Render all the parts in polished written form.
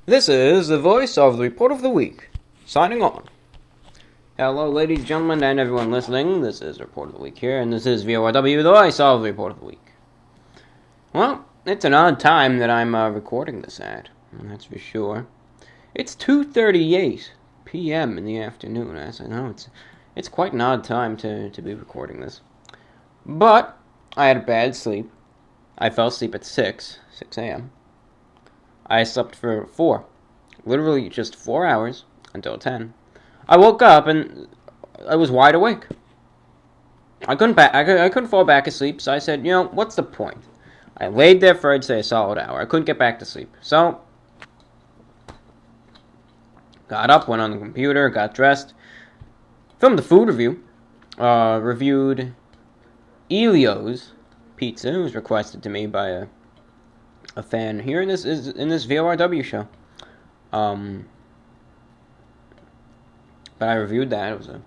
This is the voice of the Report of the Week, signing on. Hello, ladies, gentlemen, and everyone listening. This is Report of the Week here, and this is VORW, the voice of the Report of the Week. Well, it's an odd time that I'm recording this at, that's for sure. It's 2:38 p.m. in the afternoon, as I know. It's quite an odd time to be recording this. But I had a bad sleep. I fell asleep at 6 a.m. I slept for 4. Literally just 4 hours until 10. I woke up and I was wide awake. I couldn't fall back asleep, so I said, what's the point? I laid there for, I'd say, a solid hour. I couldn't get back to sleep. So, got up, went on the computer, got dressed, filmed the food review, reviewed Elio's pizza. It was requested to me by a fan here in this VORW show. But I reviewed that. It was a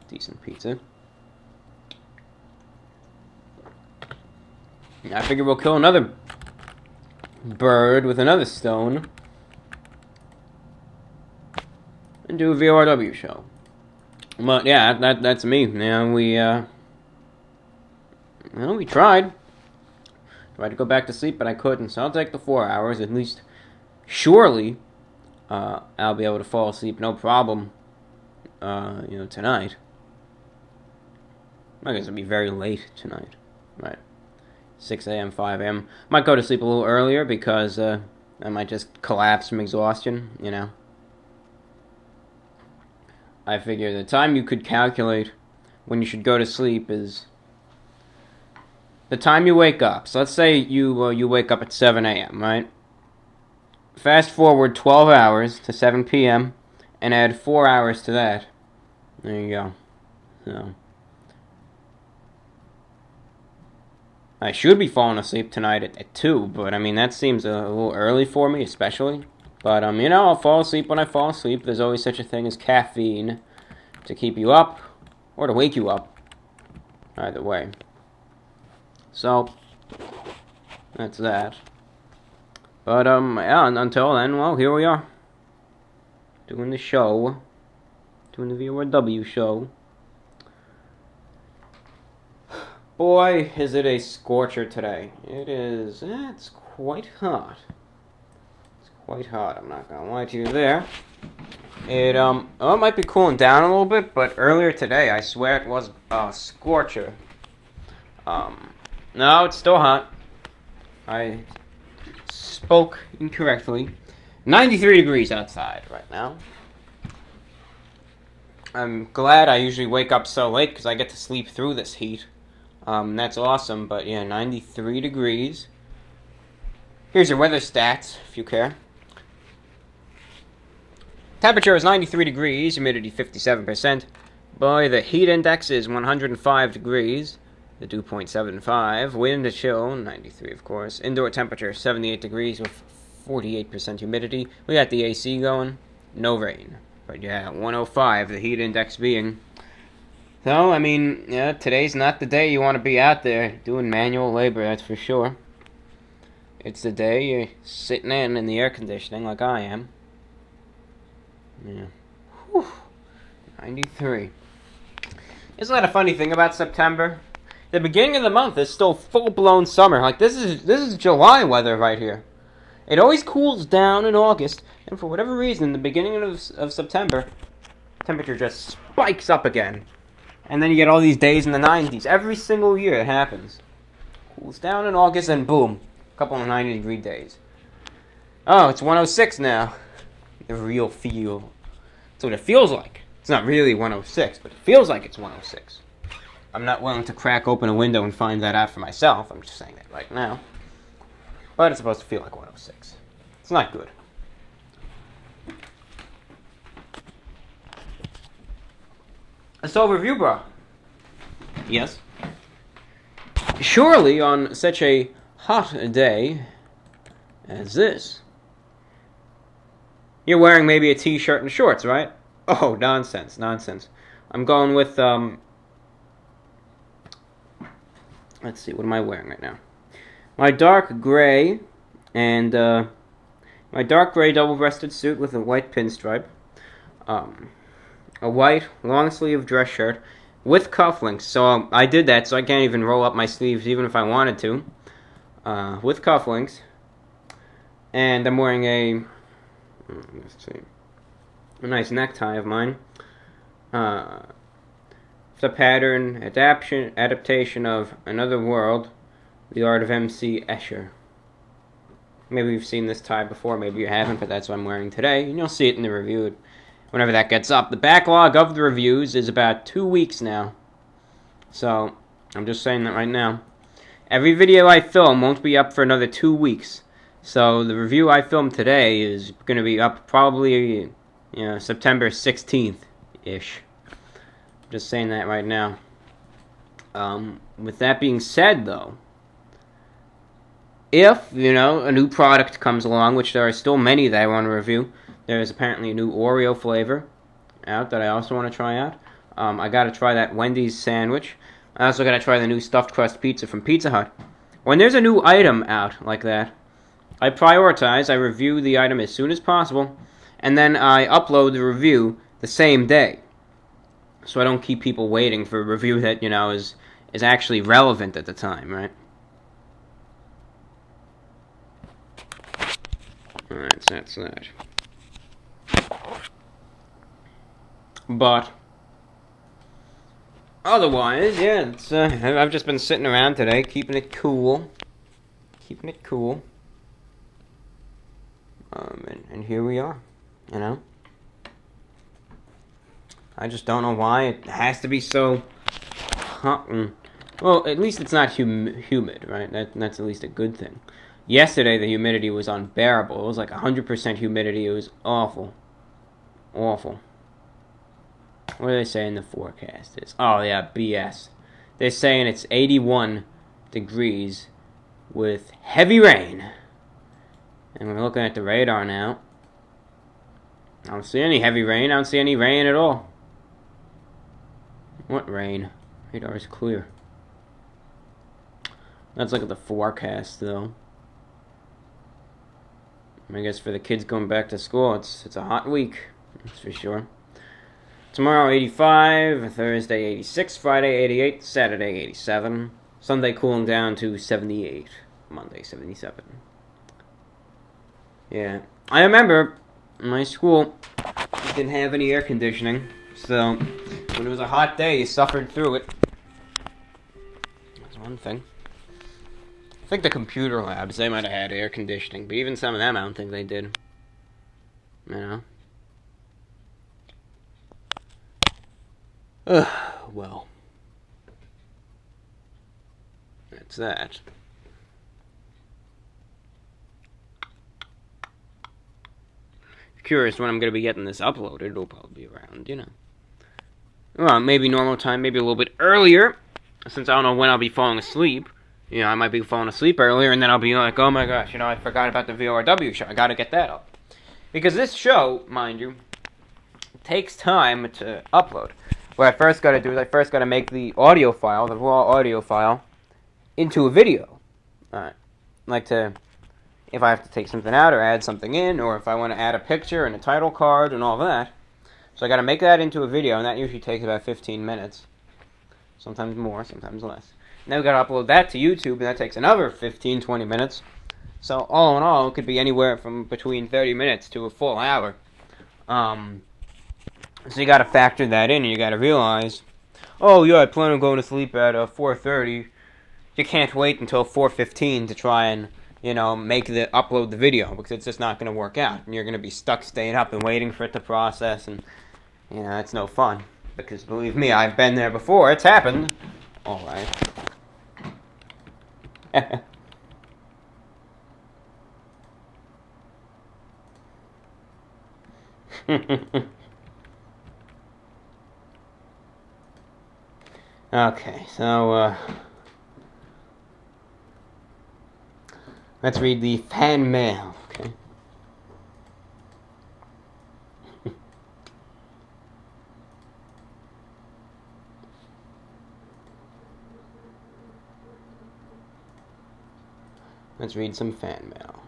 decent pizza. I figure we'll kill another bird with another stone and do a VORW show. But yeah, that's me. We tried. Tried to go back to sleep, but I couldn't. So I'll take the 4 hours at least. Surely, I'll be able to fall asleep no problem. Tonight. I guess it'll be very late tonight, right? 6 a.m., 5 a.m. Might go to sleep a little earlier because I might just collapse from exhaustion. I figure the time you could calculate when you should go to sleep is the time you wake up. So let's say you wake up at 7 a.m., right? Fast forward 12 hours to 7 p.m. and add 4 hours to that. There you go. So I should be falling asleep tonight at 2, but that seems a little early for me, especially. But I'll fall asleep when I fall asleep. There's always such a thing as caffeine to keep you up or to wake you up. Either way. So that's that. But until then, well, here we are. Doing the show. Doing the VORW show. Boy, is it a scorcher today. It is. It's quite hot. It's quite hot, I'm not gonna lie to you there. It might be cooling down a little bit, but earlier today, I swear it was a scorcher. No, it's still hot. I spoke incorrectly. 93 degrees outside right now. I'm glad I usually wake up so late because I get to sleep through this heat. That's awesome, but yeah, 93 degrees. Here's your weather stats, if you care. Temperature is 93 degrees, humidity 57%. Boy, the heat index is 105 degrees, the dew point 75. Wind chill, 93 of course. Indoor temperature 78 degrees with 48% humidity. We got the AC going, no rain. But yeah, 105, the heat index being. So, today's not the day you want to be out there doing manual labor, that's for sure. It's the day you're sitting in the air conditioning like I am. Yeah. Whew. 93. Isn't that a funny thing about September? The beginning of the month is still full-blown summer. Like, this is July weather right here. It always cools down in August, and for whatever reason, the beginning of September, temperature just spikes up again. And then you get all these days in the 90s. Every single year it happens. Cools down in August, and boom, a couple of 90-degree days. Oh, it's 106 now. The real feel. That's what it feels like. It's not really 106, but it feels like it's 106. I'm not willing to crack open a window and find that out for myself. I'm just saying that right now. But it's supposed to feel like 106. It's not good. So, review, bro. Yes. Surely, on such a hot day as this, you're wearing maybe a t-shirt and shorts, right? Oh, nonsense. I'm going with, let's see, what am I wearing right now? My dark gray and My dark gray double-breasted suit with a white pinstripe. A white long-sleeve dress shirt with cufflinks. So I did that, so I can't even roll up my sleeves even if I wanted to. With cufflinks. And I'm wearing let's see, a nice necktie of mine. It's a pattern adaptation of Another World, The Art of M.C. Escher. Maybe you've seen this tie before, maybe you haven't, but that's what I'm wearing today, and you'll see it in the review whenever that gets up. The backlog of the reviews is about 2 weeks now, so I'm just saying that right now. Every video I film won't be up for another 2 weeks, so the review I filmed today is going to be up probably, September 16th-ish. Just saying that right now. With that being said, though, if, a new product comes along, which there are still many that I want to review, there is apparently a new Oreo flavor out that I also want to try out. I got to try that Wendy's sandwich. I also got to try the new stuffed crust pizza from Pizza Hut. When there's a new item out like that, I prioritize, I review the item as soon as possible, and then I upload the review the same day. So I don't keep people waiting for a review that, is actually relevant at the time, right? Alright, so that's that. But otherwise, yeah, it's, I've just been sitting around today, keeping it cool. And here we are, I just don't know why it has to be so hot. Well, at least it's not humid, right? That's at least a good thing. Yesterday, the humidity was unbearable. It was like 100% humidity. It was awful. Awful. What do they say in the forecast? Oh, yeah, BS. They're saying it's 81 degrees with heavy rain. And we're looking at the radar now. I don't see any heavy rain. I don't see any rain at all. What rain? Radar is clear. Let's look at the forecast, though. I guess for the kids going back to school, it's a hot week. That's for sure. Tomorrow, 85. Thursday, 86. Friday, 88. Saturday, 87. Sunday, cooling down to 78. Monday, 77. Yeah. I remember my school didn't have any air conditioning, so when it was a hot day, you suffered through it. That's one thing. I think the computer labs, they might have had air conditioning, but even some of them, I don't think they did. Well. That's that. Curious when I'm going to be getting this uploaded. It'll probably be around, well, maybe normal time, maybe a little bit earlier, since I don't know when I'll be falling asleep. I might be falling asleep earlier, and then I'll be like, oh my gosh, I forgot about the VORW show. I gotta get that up. Because this show, mind you, takes time to upload. What I first gotta do is I first gotta make the audio file, the raw audio file, into a video. If I have to take something out or add something in, or if I want to add a picture and a title card and all that. So I got to make that into a video, and that usually takes about 15 minutes. Sometimes more, sometimes less. Then we got to upload that to YouTube, and that takes another 15, 20 minutes. So all in all, it could be anywhere from between 30 minutes to a full hour. So you got to factor that in, and you got to realize, oh yeah, I plan on going to sleep at 4:30. You can't wait until 4:15 to try and upload the video, because it's just not going to work out, and you're going to be stuck staying up and waiting for it to process, and it's no fun, because believe me, I've been there before. It's happened. All right. Okay, so let's read the fan mail, okay? Let's read some fan mail.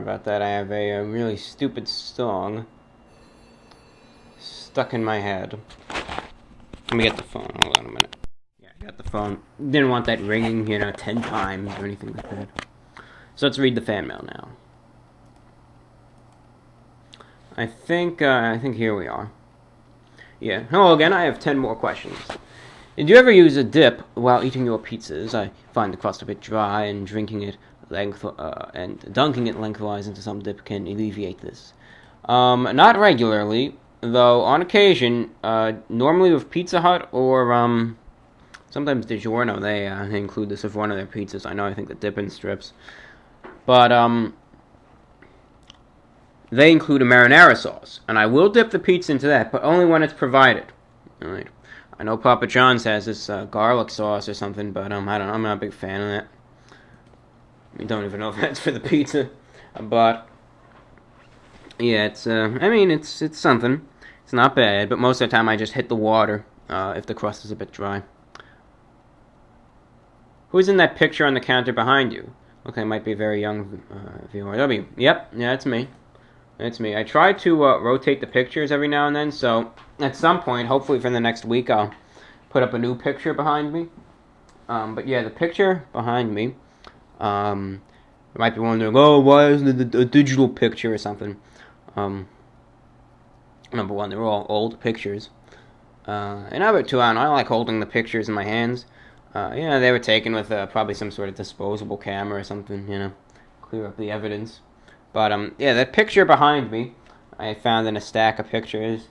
Sorry about that. I have a really stupid song stuck in my head. Let me get the phone. Hold on a minute. Yeah, I got the phone. Didn't want that ringing, 10 times or anything like that. So let's read the fan mail now. I think here we are. Yeah. Hello again. I have 10 more questions. Did you ever use a dip while eating your pizzas? I find the crust a bit dry, and dunking it lengthwise into some dip can alleviate this. Not regularly, though on occasion, normally with Pizza Hut or sometimes DiGiorno, they include this with one of their pizzas. I think the dip-in strips. But they include a marinara sauce, and I will dip the pizza into that, but only when it's provided. Alright. I know Papa John's has this garlic sauce or something, but I don't know, I'm not a big fan of that. I don't even know if that's for the pizza, but yeah, it's it's something. It's not bad, but most of the time I just hit the water if the crust is a bit dry. Who's in that picture on the counter behind you? Okay, might be a very young VORW. Yep, yeah, it's me. It's me. I try to rotate the pictures every now and then, so at some point, hopefully for the next week, I'll put up a new picture behind me. But yeah, the picture behind me, you might be wondering, oh, why isn't it a digital picture or something? Number one, they're all old pictures. And number two, I like holding the pictures in my hands. They were taken with probably some sort of disposable camera or something, clear up the evidence. But, that picture behind me, I found in a stack of pictures.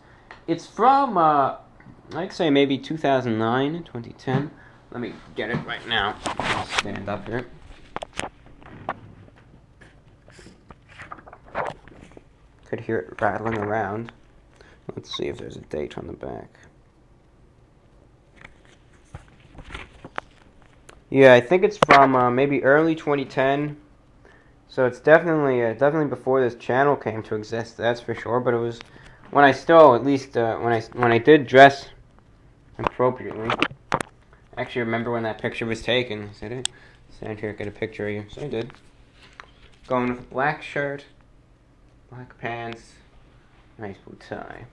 It's from, I'd say maybe 2009, 2010. Let me get it right now. I'll stand up here. Could hear it rattling around. Let's see if there's a date on the back. Yeah, I think it's from maybe early 2010. So it's definitely before this channel came to exist. That's for sure. But it was when I still, at least when I did dress appropriately. I actually remember when that picture was taken. Is that it? Stand here, get a picture of you. So I did. Going with a black shirt, black pants, nice blue tie.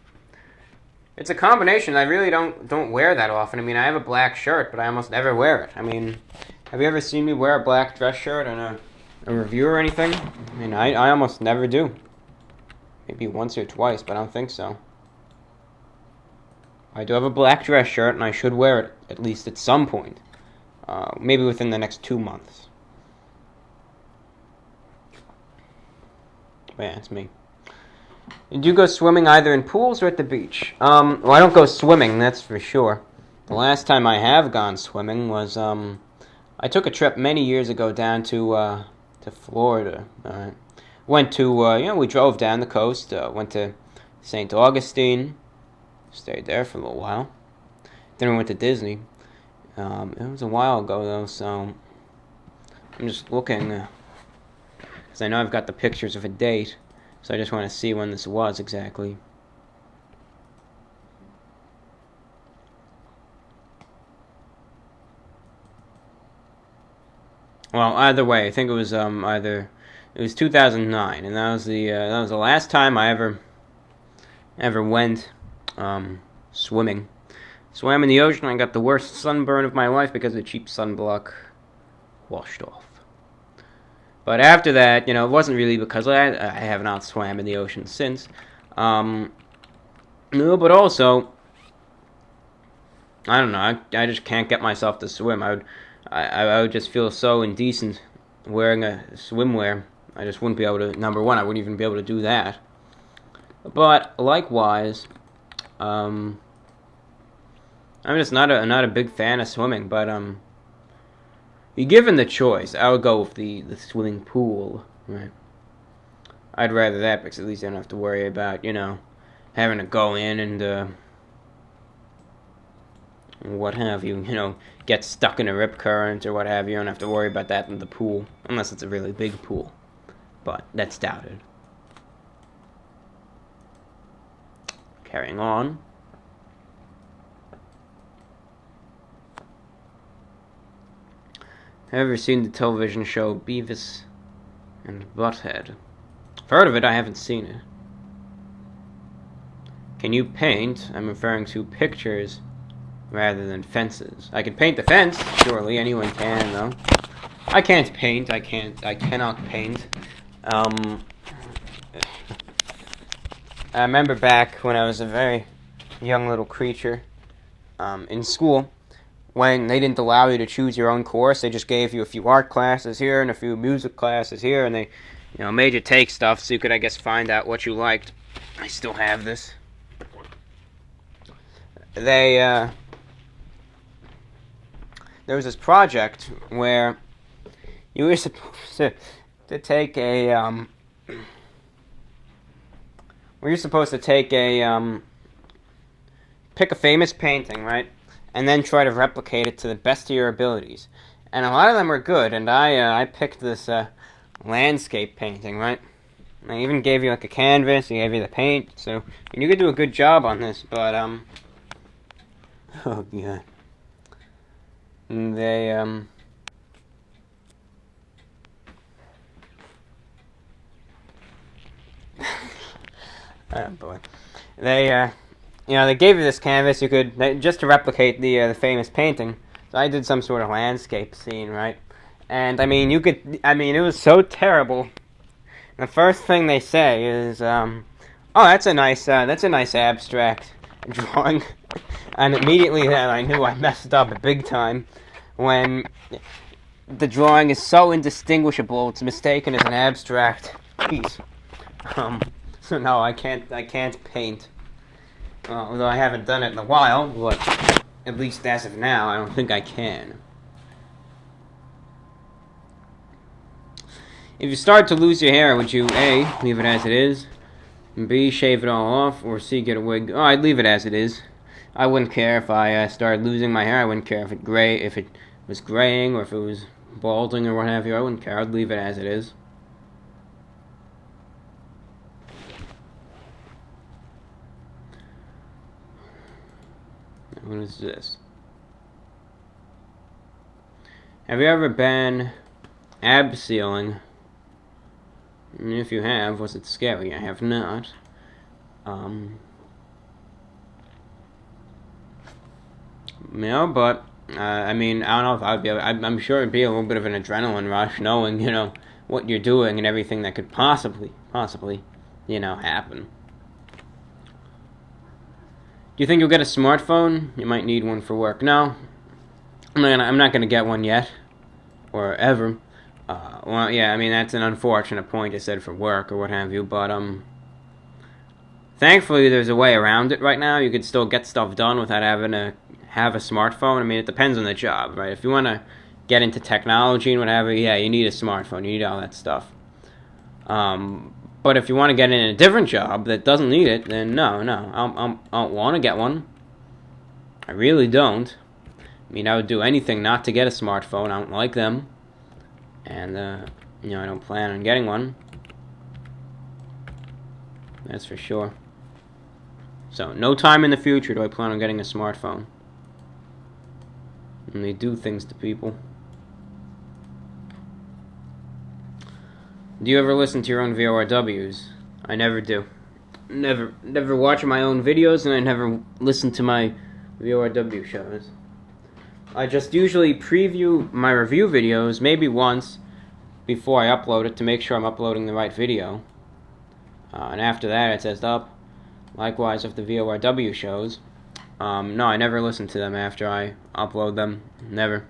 It's a combination I really don't wear that often. I mean, I have a black shirt, but I almost never wear it. I mean, have you ever seen me wear a black dress shirt on a review or anything? I mean, I almost never do. Maybe once or twice, but I don't think so. I do have a black dress shirt, and I should wear it, at least at some point. Maybe within the next 2 months. But yeah, it's me. Did you go swimming either in pools or at the beach? Well, I don't go swimming, that's for sure. The last time I have gone swimming was, I took a trip many years ago down to Florida. Went to, we drove down the coast, went to St. Augustine, stayed there for a little while. Then we went to Disney. It was a while ago, though, so I'm just looking, because I know I've got the pictures of a date, so I just want to see when this was exactly. Well, either way, I think it was it was 2009, and that was the last time I ever went swimming. Swam in the ocean. I got the worst sunburn of my life because the cheap sunblock washed off. But after that, it wasn't really because I have not swam in the ocean since. No, but also, I don't know. I just can't get myself to swim. I would just feel so indecent wearing a swimwear. I just wouldn't be able to. Number one, I wouldn't even be able to do that. But likewise, I'm just not a big fan of swimming. But given the choice, I would go with the swimming pool. Right. I'd rather that because at least I don't have to worry about having to go in and what have you, get stuck in a rip current or what have you. You don't have to worry about that in the pool, unless it's a really big pool. But that's doubted. Carrying on. Have you ever seen the television show Beavis and Butthead? I've heard of it, I haven't seen it. Can you paint? I'm referring to pictures rather than fences. I can paint the fence, surely. Anyone can, though. I can't paint. I cannot paint. I remember back when I was a very young little creature, in school, when they didn't allow you to choose your own course. They just gave you a few art classes here and a few music classes here, and they, made you take stuff so you could, I guess, find out what you liked. I still have this. There was this project where you were supposed to take a, pick a famous painting, right, and then try to replicate it to the best of your abilities. And a lot of them were good, and I picked this, landscape painting, right? I even gave you, like, a canvas, I gave you the paint, so you could do a good job on this, but, oh, God. They, oh, boy. They gave you this canvas, just to replicate the famous painting. So I did some sort of landscape scene, right? And, it was so terrible. The first thing they say is, oh, that's a nice abstract drawing. And immediately then I knew I messed up big time when the drawing is so indistinguishable it's mistaken as an abstract piece. So no, I can't paint. Although I haven't done it in a while, but at least as of now, I don't think I can. If you start to lose your hair, would you A, leave it as it is, and B, shave it all off, or C, get a wig? Oh, I'd leave it as it is. I wouldn't care if I started losing my hair. I wouldn't care if it was graying or if it was balding or what have you. I wouldn't care. I'd leave it as it is. What is this? Have you ever been abseiling? And if you have, was it scary? I have not. But I don't know if I'd be able, I'm sure it'd be a little bit of an adrenaline rush knowing, what you're doing and everything that could possibly, happen. Do you think you'll get a smartphone? You might need one for work. No, I'm not gonna get one yet, or ever. Well, yeah, that's an unfortunate point I said for work or what have you, but thankfully there's a way around it right now. You could still get stuff done without having to have a smartphone. It depends on the job, right? If you want to get into technology and whatever, yeah, you need a smartphone. You need all that stuff. But if you want to get in a different job that doesn't need it, then no, I don't want to get one. I really don't. I would do anything not to get a smartphone. I don't like them. And, I don't plan on getting one. That's for sure. So, no time in the future do I plan on getting a smartphone. And they do things to people. Do you ever listen to your own VORWs? I never do. Never watch my own videos, and I never listen to my VORW shows. I just usually preview my review videos maybe once before I upload it to make sure I'm uploading the right video. And after that, it says up. Likewise with the VORW shows. No, I never listen to them after I upload them. Never.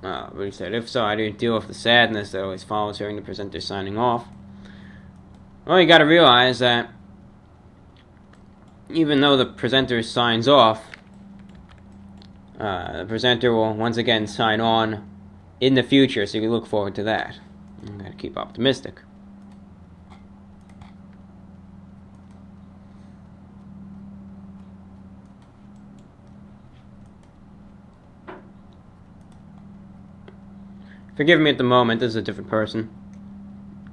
But he said, if so, I do deal with the sadness that always follows hearing the presenter signing off. Well, you gotta realize that even though the presenter signs off, the presenter will once again sign on in the future, so you can look forward to that. You gotta keep optimistic. Forgive me at the moment, this is a different person.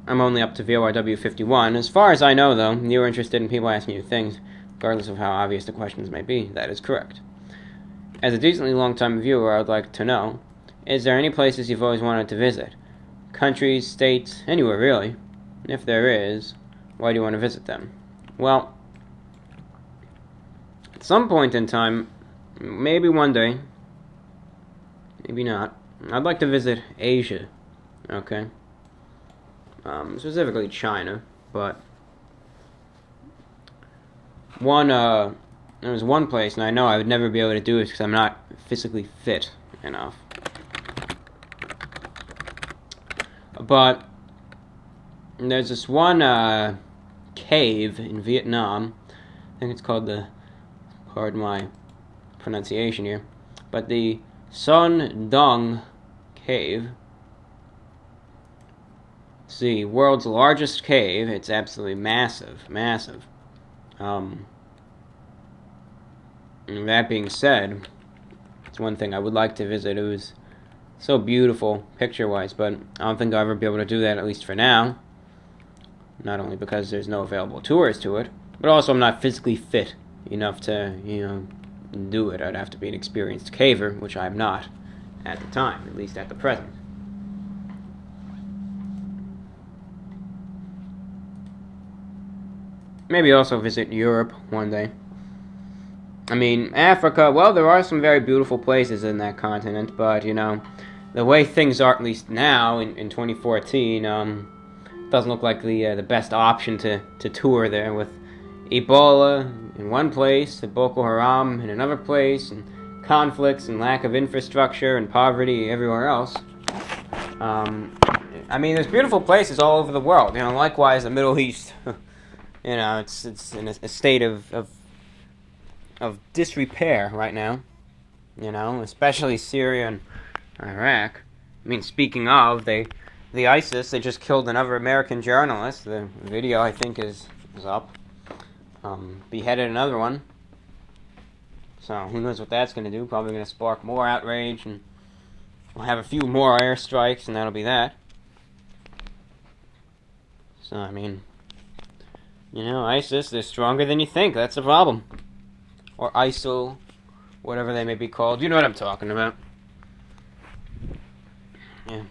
I'm only up to VORW 51. As far as I know, though, you're interested in people asking you things, regardless of how obvious the questions may be. That is correct. As a decently long-time viewer, I would like to know, is there any places you've always wanted to visit? Countries, states, anywhere really. And if there is, why do you want to visit them? Well, at some point in time, maybe one day, maybe not, I'd like to visit Asia, okay? Specifically China, but there was one place, and I know I would never be able to do it because I'm not physically fit enough. But there's this one cave in Vietnam. I think it's called pardon my pronunciation here, but the Son Dong Cave. It's the world's largest cave. It's absolutely massive. That being said, it's one thing I would like to visit. It was so beautiful, picture-wise, but I don't think I'll ever be able to do that, at least for now. Not only because there's no available tours to it, but also I'm not physically fit enough to, do it. I'd have to be an experienced caver, which I'm not at the time, at least at the present. Maybe also visit Europe one day. I mean, Africa, well, there are some very beautiful places in that continent, but, the way things are, at least now, in 2014, doesn't look like the best option to tour there, with Ebola in one place, Boko Haram in another place, and conflicts and lack of infrastructure and poverty everywhere else. I mean, there's beautiful places all over the world. Likewise, the Middle East, it's in a state of disrepair right now, especially Syria and Iraq. I mean, speaking of, the ISIS, they just killed another American journalist. The video, I think, is up. Beheaded another one. So, who knows what that's going to do. Probably going to spark more outrage, and we'll have a few more airstrikes, and that'll be that. So, I mean, ISIS, they're stronger than you think. That's the problem. Or ISIL, whatever they may be called. You know what I'm talking about. Yeah.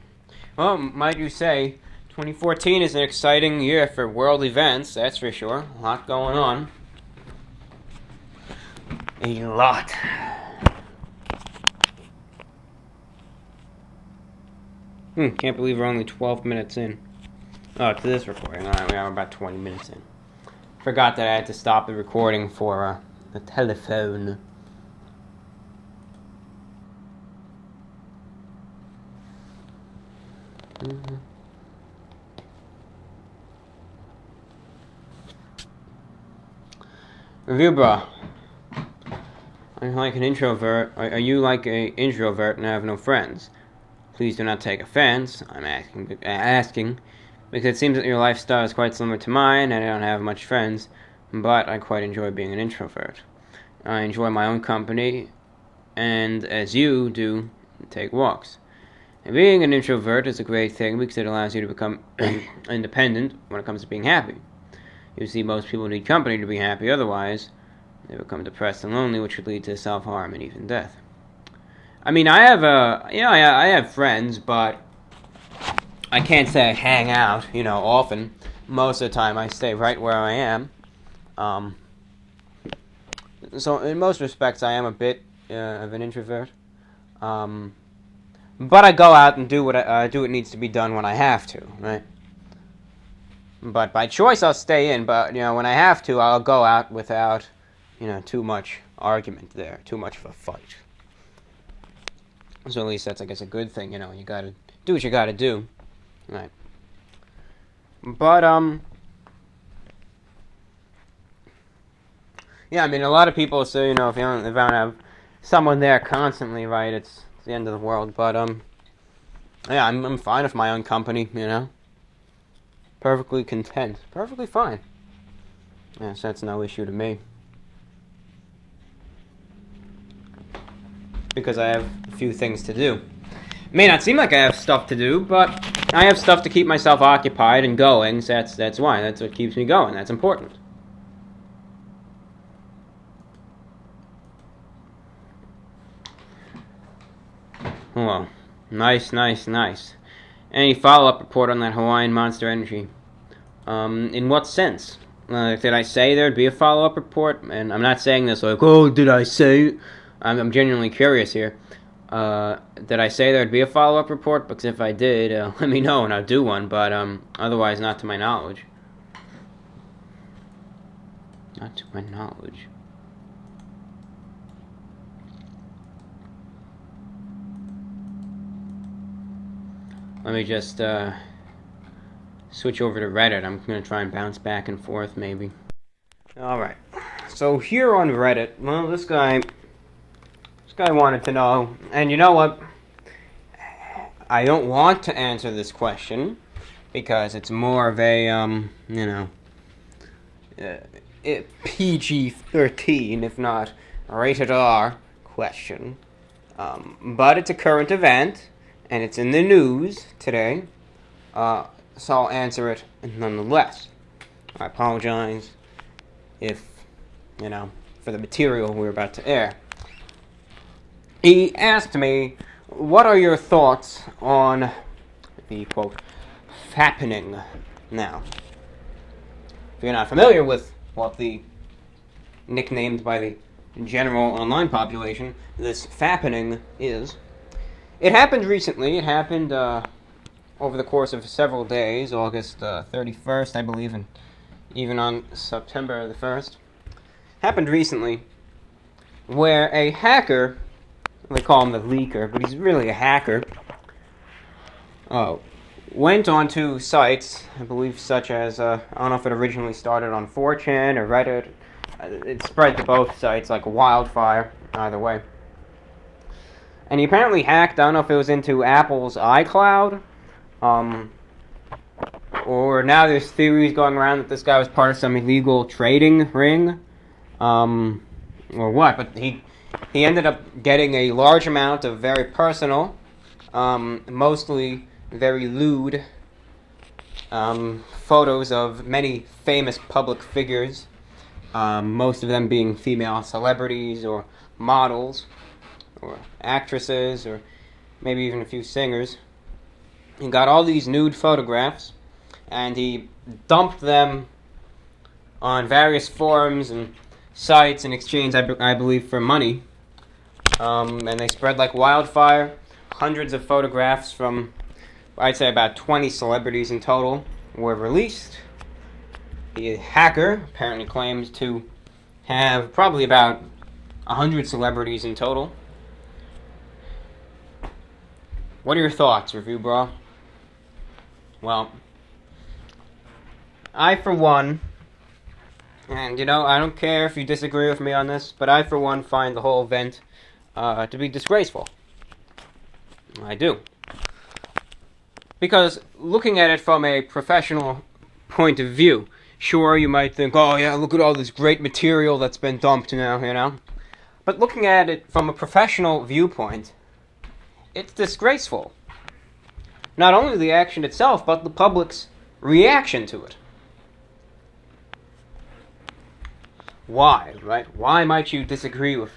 Well, might you say, 2014 is an exciting year for world events, that's for sure. A lot going on. A lot. Can't believe we're only 12 minutes in. Oh, to this recording. Alright, we are about 20 minutes in. Forgot that I had to stop the recording for the telephone. Review, bro. I'm like an introvert. Are you like an introvert and have no friends? Please do not take offense. I'm asking because it seems that your lifestyle is quite similar to mine, and I don't have much friends. But I quite enjoy being an introvert. I enjoy my own company, and as you do, take walks. And being an introvert is a great thing because it allows you to become independent when it comes to being happy. You see, most people need company to be happy, otherwise they become depressed and lonely, which would lead to self-harm and even death. I mean, I have friends, but I can't say I hang out, often. Most of the time I stay right where I am. So in most respects, I am a bit of an introvert. But I go out and do what needs to be done when I have to, right? But by choice, I'll stay in. But when I have to, I'll go out without, too much argument there, too much of a fight. So at least that's, I guess, a good thing. You gotta do what you gotta do, right? But yeah, I mean, a lot of people say, if you don't have someone there constantly, right, it's the end of the world. But yeah, I'm fine with my own company, perfectly content, perfectly fine. Yes, that's no issue to me, because I have a few things to do. It may not seem like I have stuff to do, but I have stuff to keep myself occupied and going. So that's why. That's what keeps me going. That's important. Well, nice. Any follow-up report on that Hawaiian Monster Energy? In what sense? Did I say there'd be a follow-up report? And I'm not saying this like, oh, did I say? I'm genuinely curious here. Did I say there'd be a follow-up report? Because if I did, let me know and I'll do one. But otherwise, not to my knowledge. Not to my knowledge. Let me just switch over to Reddit. I'm going to try and bounce back and forth, maybe. Alright. So here on Reddit, well, this guy wanted to know, and you know what? I don't want to answer this question, because it's more of a, PG-13, if not rated R, question. But it's a current event, and it's in the news today, so I'll answer it nonetheless. I apologize if, for the material we're about to air. He asked me, what are your thoughts on the, quote, fappening? Now, if you're not familiar with what the, nicknamed by the general online population, this fappening is, it happened recently. It happened over the course of several days, August 31st, I believe, and even on September the 1st. Happened recently, where a hacker, they call him the leaker, but he's really a hacker, went onto sites, I believe such as, I don't know if it originally started on 4chan or Reddit. It spread to both sites like wildfire, either way. And he apparently hacked, I don't know if it was into Apple's iCloud, or now there's theories going around that this guy was part of some illegal trading ring, or what, but he ended up getting a large amount of very personal, mostly very lewd, photos of many famous public figures, most of them being female celebrities or models, or actresses, or maybe even a few singers. He got all these nude photographs, and he dumped them on various forums and sites in exchange, I believe, for money. And they spread like wildfire. Hundreds of photographs from, I'd say, about 20 celebrities in total were released. The hacker apparently claims to have probably about 100 celebrities in total. What are your thoughts, Review Bro? Well, I for one, and I don't care if you disagree with me on this, but I for one find the whole event to be disgraceful. I do. Because looking at it from a professional point of view, sure, you might think, oh yeah, look at all this great material that's been dumped now, But looking at it from a professional viewpoint, it's disgraceful. Not only the action itself, but the public's reaction to it. Why, right? Why might you disagree with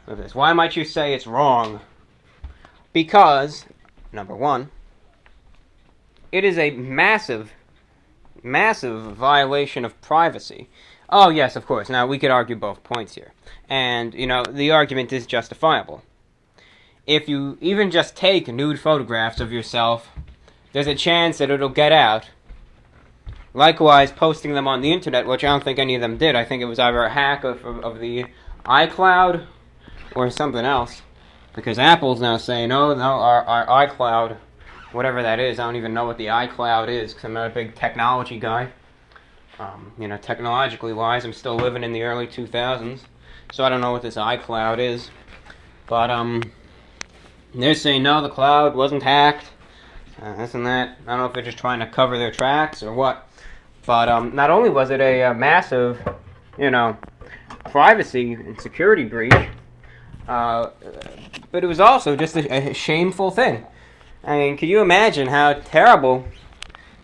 this? Why might you say it's wrong? Because, number one, it is a massive violation of privacy. Oh, yes, of course. Now, we could argue both points here. And, the argument is justifiable. If you even just take nude photographs of yourself, there's a chance that it'll get out. Likewise, posting them on the internet, which I don't think any of them did. I think it was either a hack of the iCloud or something else. Because Apple's now saying, oh, no, our iCloud, whatever that is, I don't even know what the iCloud is, because I'm not a big technology guy. Technologically wise, I'm still living in the early 2000s, so I don't know what this iCloud is. But, they're saying, no, the cloud wasn't hacked, this and that. I don't know if they're just trying to cover their tracks or what. But, not only was it a massive, privacy and security breach, but it was also just a shameful thing. I mean, can you imagine how terrible,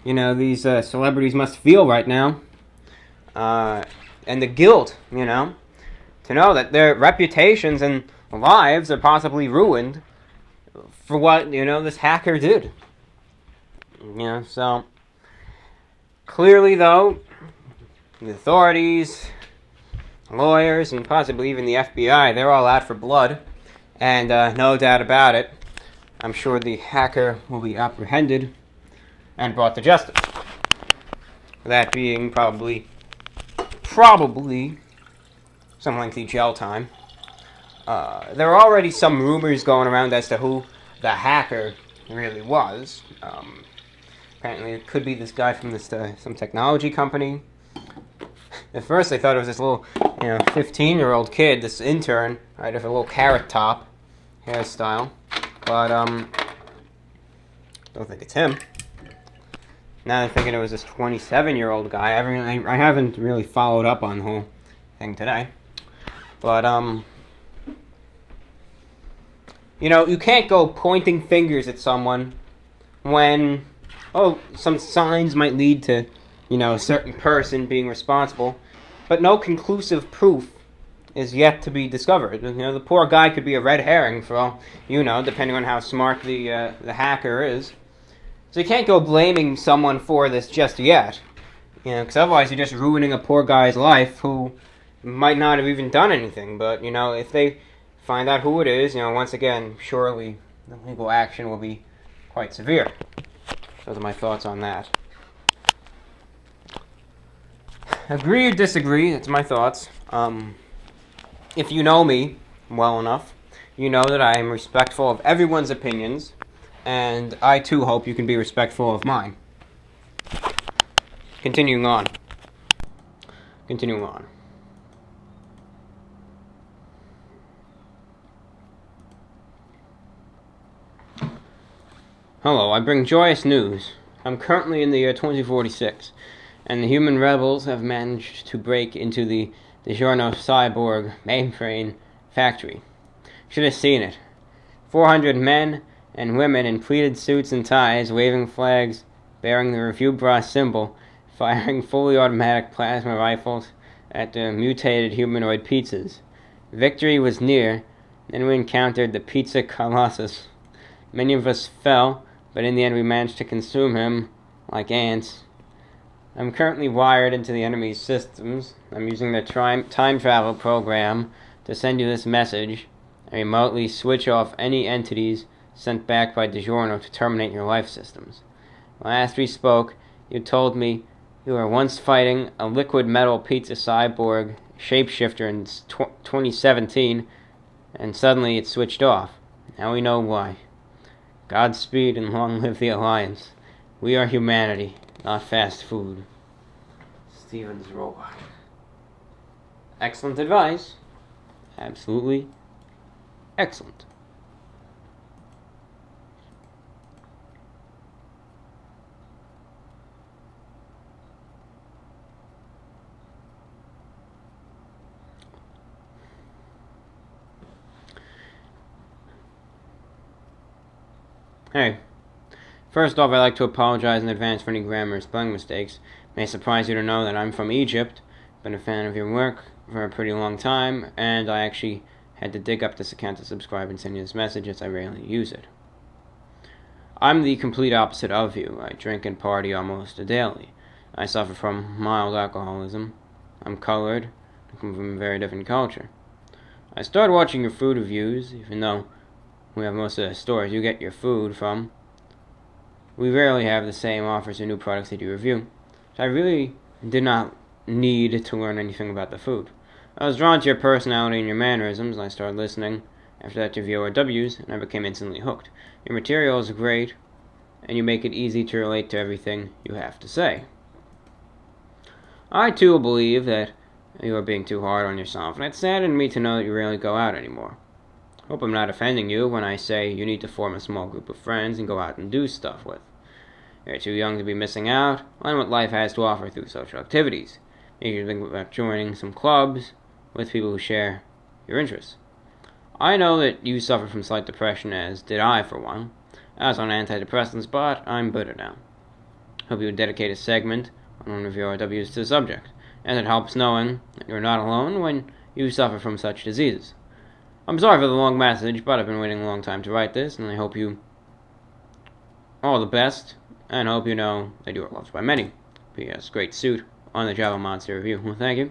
these celebrities must feel right now? And the guilt, to know that their reputations and lives are possibly ruined for what, this hacker did. So clearly, though, the authorities, lawyers, and possibly even the FBI, they're all out for blood. And no doubt about it, I'm sure the hacker will be apprehended and brought to justice. That being probably some lengthy jail time. There are already some rumors going around as to who the hacker really was. Apparently it could be this guy from some technology company. At first I thought it was this little 15-year-old kid, this intern, right, with a little carrot top hairstyle. But don't think it's him. Now I'm thinking it was this 27-year-old guy. I haven't really followed up on the whole thing today. But you can't go pointing fingers at someone when some signs might lead to a certain person being responsible, but no conclusive proof is yet to be discovered. The poor guy could be a red herring for all depending on how smart the hacker is. So you can't go blaming someone for this just yet, because otherwise you're just ruining a poor guy's life who might not have even done anything. But if they find out who it is, once again, surely the legal action will be quite severe. Those are my thoughts on that. Agree or disagree, that's my thoughts. If you know me well enough, you know that I am respectful of everyone's opinions, and I too hope you can be respectful of mine. Continuing on. Hello, I bring joyous news. I'm currently in the year 2046, and the human rebels have managed to break into the DiGiorno cyborg mainframe factory. Should have seen it. 400 men and women in pleated suits and ties, waving flags, bearing the Review Bra symbol, firing fully automatic plasma rifles at the mutated humanoid pizzas. Victory was near, then we encountered the Pizza Colossus. Many of us fell, but in the end we managed to consume him like ants. I'm currently wired into the enemy's systems. I'm using the time travel program to send you this message and remotely switch off any entities sent back by DiGiorno to terminate your life systems. Last we spoke, you told me you were once fighting a liquid metal pizza cyborg shapeshifter in 2017, and suddenly it switched off. Now we know why. Godspeed and long live the Alliance. We are humanity, not fast food. Steven's robot. Excellent advice. Absolutely excellent. Hey, first off, I'd like to apologize in advance for any grammar or spelling mistakes. It may surprise you to know that I'm from Egypt. Been a fan of your work for a pretty long time, and I actually had to dig up this account to subscribe and send you this message as I rarely use it. I'm the complete opposite of you. I drink and party almost daily. I suffer from mild alcoholism. I'm colored. I come from a very different culture. I started watching your food reviews, even though we have most of the stores you get your food from. We rarely have the same offers or new products that you review. So I really did not need to learn anything about the food. I was drawn to your personality and your mannerisms, and I started listening after that to VORWs, and I became instantly hooked. Your material is great, and you make it easy to relate to everything you have to say. I too believe that you are being too hard on yourself, and it saddened me to know that you rarely go out anymore. Hope I'm not offending you when I say you need to form a small group of friends and go out and do stuff with. You're too young to be missing out on what life has to offer through social activities. Maybe you think about joining some clubs with people who share your interests. I know that you suffer from slight depression, as did I for one. I was on antidepressants, but I'm better now. Hope you would dedicate a segment on one of your RWs to the subject, as it helps knowing that you're not alone when you suffer from such diseases. I'm sorry for the long message, but I've been waiting a long time to write this, and I hope you all the best, and hope you know that you are loved by many. P.S. Great suit on the Java Monster review. Well, thank you.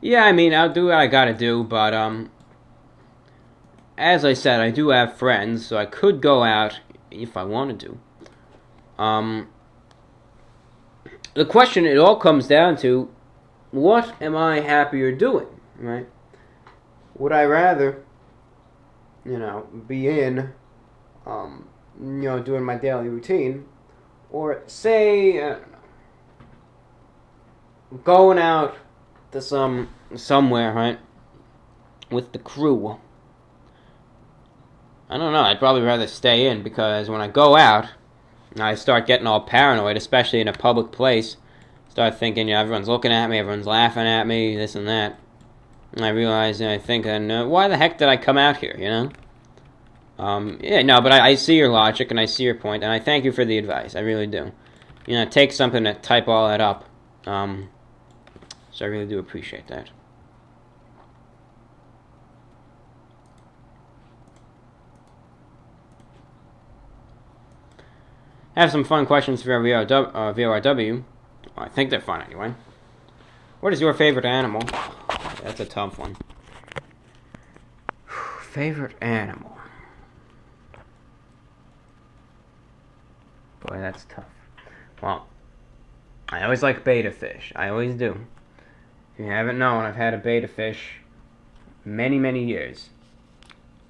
Yeah, I mean, I'll do what I gotta do, but, as I said, I do have friends, so I could go out if I wanted to. The question, it all comes down to, what am I happier doing, right? Would I rather, be in, doing my daily routine, or say, I don't know, going out to somewhere, right, with the crew. I don't know, I'd probably rather stay in, because when I go out, I start getting all paranoid, especially in a public place. Start thinking, everyone's looking at me, everyone's laughing at me, this and that. And I realize, I think, why the heck did I come out here, but I see your logic, and I see your point, and I thank you for the advice, I really do. It takes something to type all that up. So I really do appreciate that. I have some fun questions for VORW. I think they're fun anyway. What is your favorite animal? That's a tough one. Favorite animal. Boy, that's tough. Well, I always like betta fish. I always do. If you haven't known, I've had a betta fish many, many years.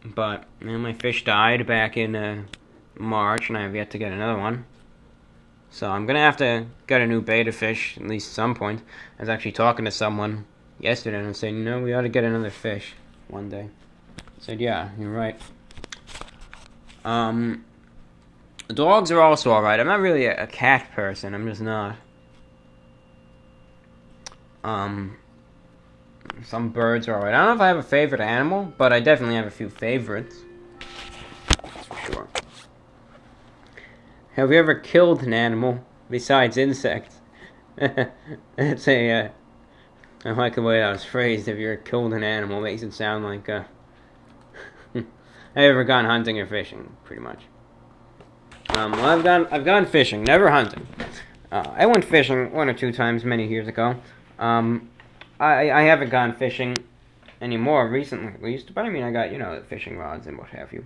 But my fish died back in March, and I have yet to get another one. So I'm going to have to get a new betta fish at least some point. I was actually talking to someone yesterday, and I said, we ought to get another fish one day. I said, yeah, you're right. Dogs are also alright. I'm not really a cat person. I'm just not. Some birds are alright. I don't know if I have a favorite animal, but I definitely have a few favorites. That's for sure. Have you ever killed an animal besides insects? That's I like the way that was phrased. Have you ever killed an animal? Makes it sound like, have you ever gone hunting or fishing? Pretty much. Well, I've gone fishing, never hunting. I went fishing 1 or 2 times many years ago. I haven't gone fishing anymore recently, at least. But I got, the fishing rods and what have you.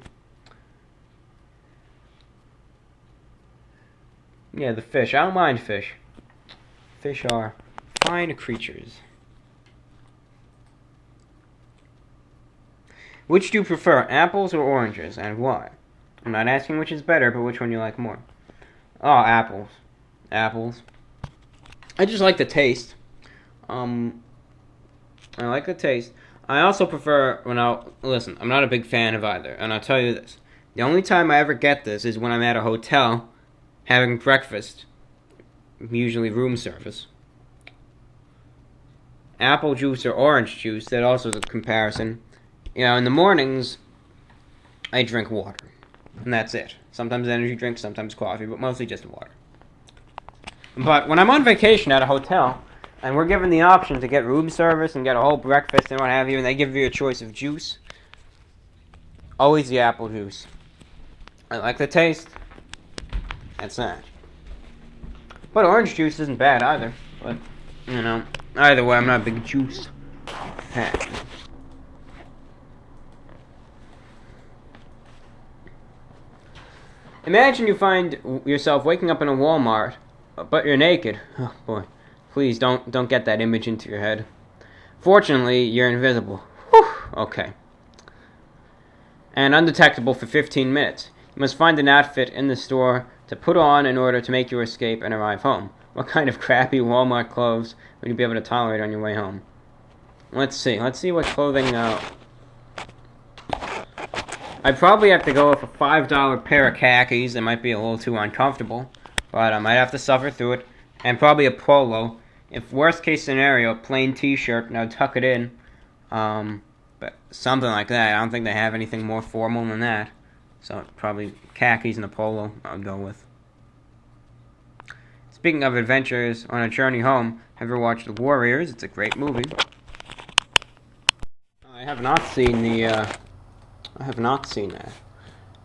Yeah, the fish. I don't mind fish. Fish are fine creatures. Which do you prefer, apples or oranges, and why? I'm not asking which is better, but which one you like more. Oh, apples. Apples. I just like the taste. I like the taste. I also prefer, listen, I'm not a big fan of either, and I'll tell you this. The only time I ever get this is when I'm at a hotel having breakfast, usually room service. Apple juice or orange juice, that also is a comparison. In the mornings, I drink water, and that's it. Sometimes energy drinks, sometimes coffee, but mostly just water. But when I'm on vacation at a hotel, and we're given the option to get room service and get a whole breakfast and what have you, and they give you a choice of juice, always the apple juice. I like the taste. That's that. But orange juice isn't bad either. But, either way, I'm not a big juice fan. Imagine you find yourself waking up in a Walmart, but you're naked. Oh, boy. Please, don't get that image into your head. Fortunately, you're invisible. Whew, okay. And undetectable for 15 minutes. You must find an outfit in the store to put on in order to make your escape and arrive home. What kind of crappy Walmart clothes would you be able to tolerate on your way home? Let's see what clothing... I'd probably have to go with a $5 pair of khakis. It might be a little too uncomfortable, but I might have to suffer through it. And probably a polo. If worst case scenario, a plain t-shirt, and I'll tuck it in. But something like that. I don't think they have anything more formal than that. So probably khakis and a polo I'll go with. Speaking of adventures on a journey home, have you ever watched The Warriors? It's a great movie. have not seen the, I have not seen that.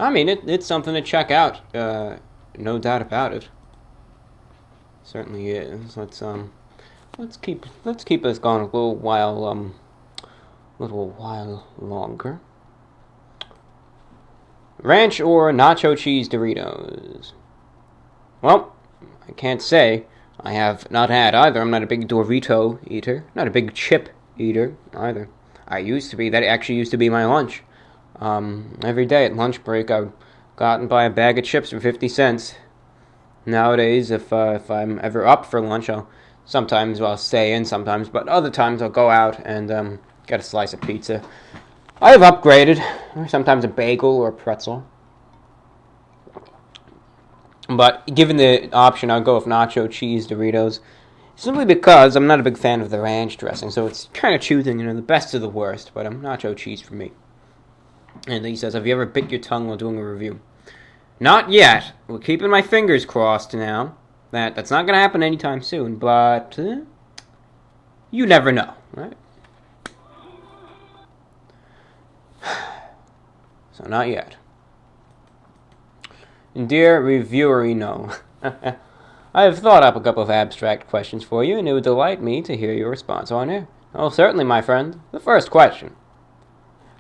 I mean, it's something to check out, no doubt about it. Certainly is. Let's keep this going a little while longer. Ranch or nacho cheese Doritos? Well, I can't say. I have not had either. I'm not a big Dorito eater. Not a big chip eater either. I used to be. That actually used to be my lunch. Every day at lunch break, I would go out and buy a bag of chips for 50 cents. Nowadays, if I'm ever up for lunch, sometimes I'll stay in sometimes, but other times I'll go out and get a slice of pizza. I have upgraded. Sometimes a bagel or a pretzel. But given the option, I'll go with nacho cheese Doritos. Simply because I'm not a big fan of the ranch dressing, so it's kind of choosing, the best of the worst. But nacho cheese for me. And he says, have you ever bit your tongue while doing a review? Not yet. We're keeping my fingers crossed now. That's not going to happen anytime soon, but you never know, right? So not yet. Dear reviewer, no. I have thought up a couple of abstract questions for you, and it would delight me to hear your response on air. Oh, certainly, my friend. The first question.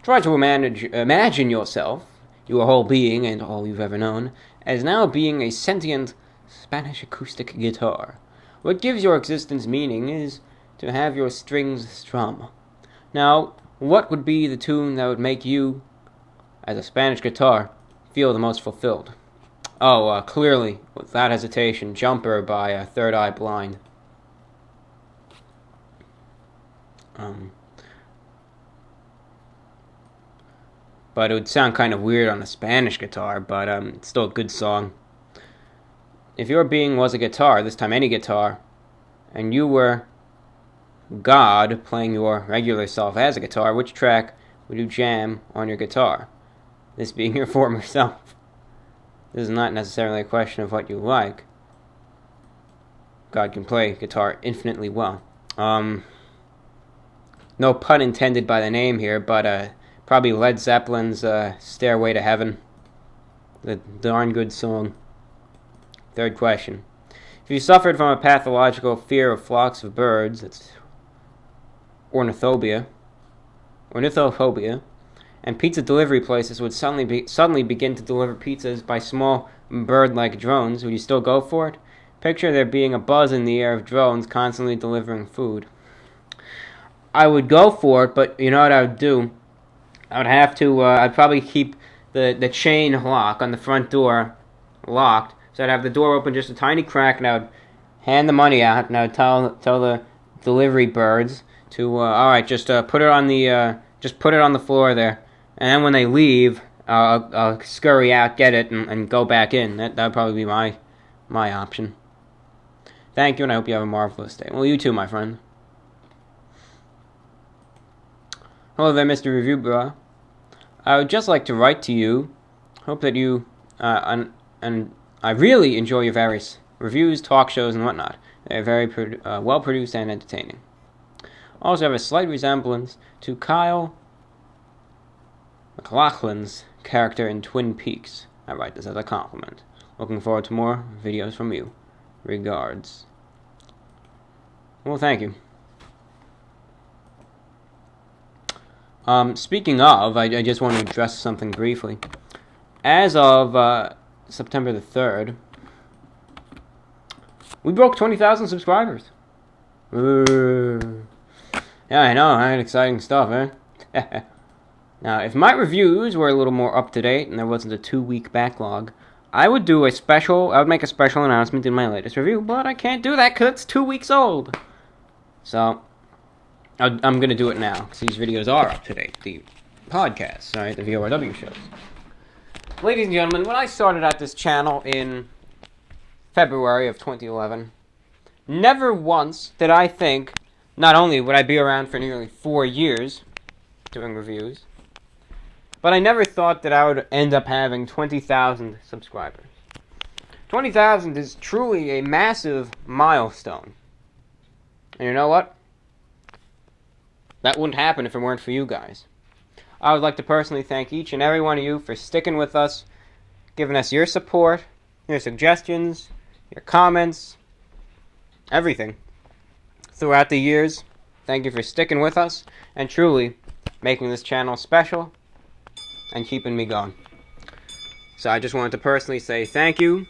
Try to imagine yourself, your whole being and all you've ever known, as now being a sentient Spanish acoustic guitar. What gives your existence meaning is to have your strings strum. Now, what would be the tune that would make you, as a Spanish guitar, feel the most fulfilled? Oh, clearly, without hesitation, Jumper by Third Eye Blind. But it would sound kind of weird on a Spanish guitar, but it's still a good song. If your being was a guitar, this time any guitar, and you were God playing your regular self as a guitar, which track would you jam on your guitar? This being your former self. This is not necessarily a question of what you like. God can play guitar infinitely well. No pun intended by the name here, but probably Led Zeppelin's Stairway to Heaven. The darn good song. Third question. If you suffered from a pathological fear of flocks of birds, that's ornithophobia, and pizza delivery places would suddenly begin to deliver pizzas by small bird-like drones, would you still go for it? Picture there being a buzz in the air of drones constantly delivering food. I would go for it, but you know what I would do? I would have to, I'd probably keep the chain lock on the front door locked, so I'd have the door open just a tiny crack, and I would hand the money out, and I would tell the delivery birds to, alright, just put it on the floor there. And then when they leave, I'll scurry out, get it, and go back in. That would probably be my option. Thank you, and I hope you have a marvelous day. Well, you too, my friend. Hello there, Mr. Review Bro. I would just like to write to you. Hope that you, and I really enjoy your various reviews, talk shows, and whatnot. They're very well produced and entertaining. Also have a slight resemblance to Kyle MacLachlan's character in Twin Peaks. I write this as a compliment. Looking forward to more videos from you. Regards. Well, thank you. Speaking of, I just want to address something briefly. As of September the 3rd, we broke 20,000 subscribers. Yeah, I know, right? Exciting stuff, eh? Now, if my reviews were a little more up-to-date and there wasn't a 2-week backlog, I would make a special announcement in my latest review, but I can't do that because it's 2 weeks old. So, I'm going to do it now, because these videos are up-to-date. The podcasts, right? The VORW shows. Ladies and gentlemen, when I started at this channel in February of 2011, never once did I think, not only would I be around for nearly 4 years doing reviews, but I never thought that I would end up having 20,000 subscribers. 20,000 is truly a massive milestone. And you know what? That wouldn't happen if it weren't for you guys. I would like to personally thank each and every one of you for sticking with us, giving us your support, your suggestions, your comments, everything throughout the years. Thank you for sticking with us and truly making this channel special and keeping me going. So I just wanted to personally say thank you.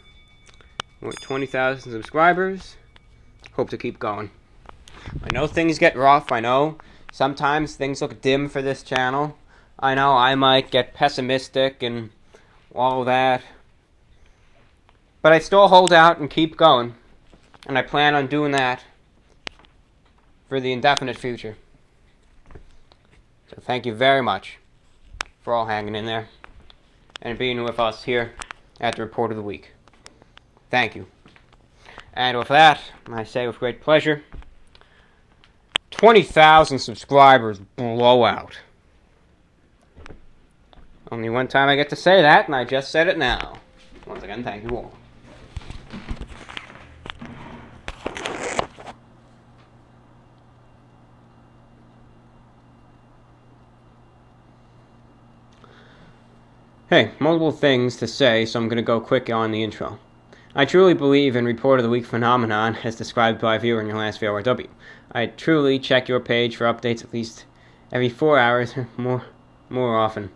We're at 20,000 subscribers. Hope to keep going. I know things get rough. I know sometimes things look dim for this channel. I know I might get pessimistic and all that. But I still hold out and keep going. And I plan on doing that for the indefinite future. So thank you very much for all hanging in there and being with us here at the Report of the Week. Thank you. And with that, I say with great pleasure, 20,000 subscribers blowout. Only one time I get to say that, and I just said it now. Once again, thank you all. Hey, multiple things to say, so I'm going to go quick on the intro. I truly believe in Report of the Week phenomenon as described by a viewer in your last VORW. I truly check your page for updates at least every 4 hours, more often.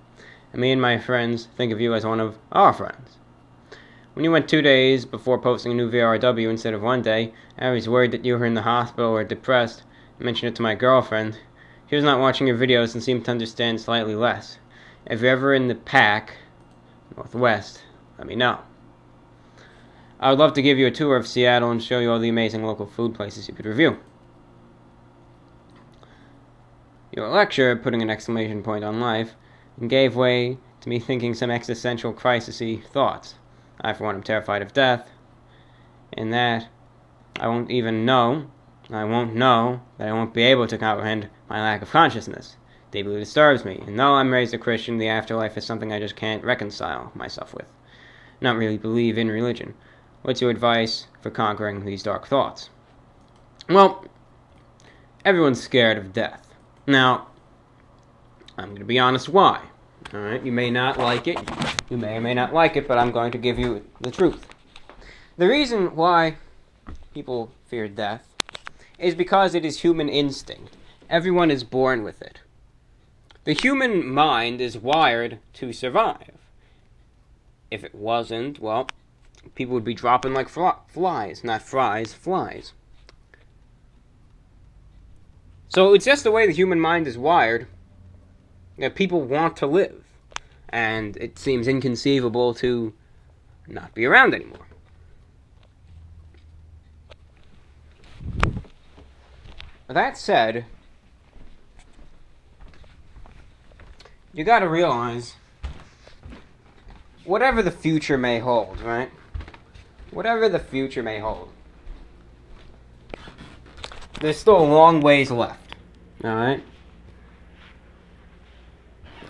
And me and my friends think of you as one of our friends. When you went 2 days before posting a new VORW instead of 1 day, I was worried that you were in the hospital or depressed. I mentioned it to my girlfriend. She was not watching your videos and seemed to understand slightly less. If you're ever in the Pac Northwest, let me know. I would love to give you a tour of Seattle and show you all the amazing local food places you could review. Your lecture, putting an exclamation point on life, gave way to me thinking some existential crisis-y thoughts. I, for one, am terrified of death, in that I won't know that I won't be able to comprehend my lack of consciousness. Deeply disturbs me, and though I'm raised a Christian, the afterlife is something I just can't reconcile myself with. Not really believe in religion. What's your advice for conquering these dark thoughts? Well, everyone's scared of death. Now, I'm going to be honest why. Alright, you may not like it. You may or may not like it, but I'm going to give you the truth. The reason why people fear death is because it is human instinct. Everyone is born with it. The human mind is wired to survive. If it wasn't, well, people would be dropping like flies. Not fries, flies. So it's just the way the human mind is wired that people want to live. And it seems inconceivable to not be around anymore. That said, you gotta realize, whatever the future may hold, right? Whatever the future may hold, there's still a long ways left, alright?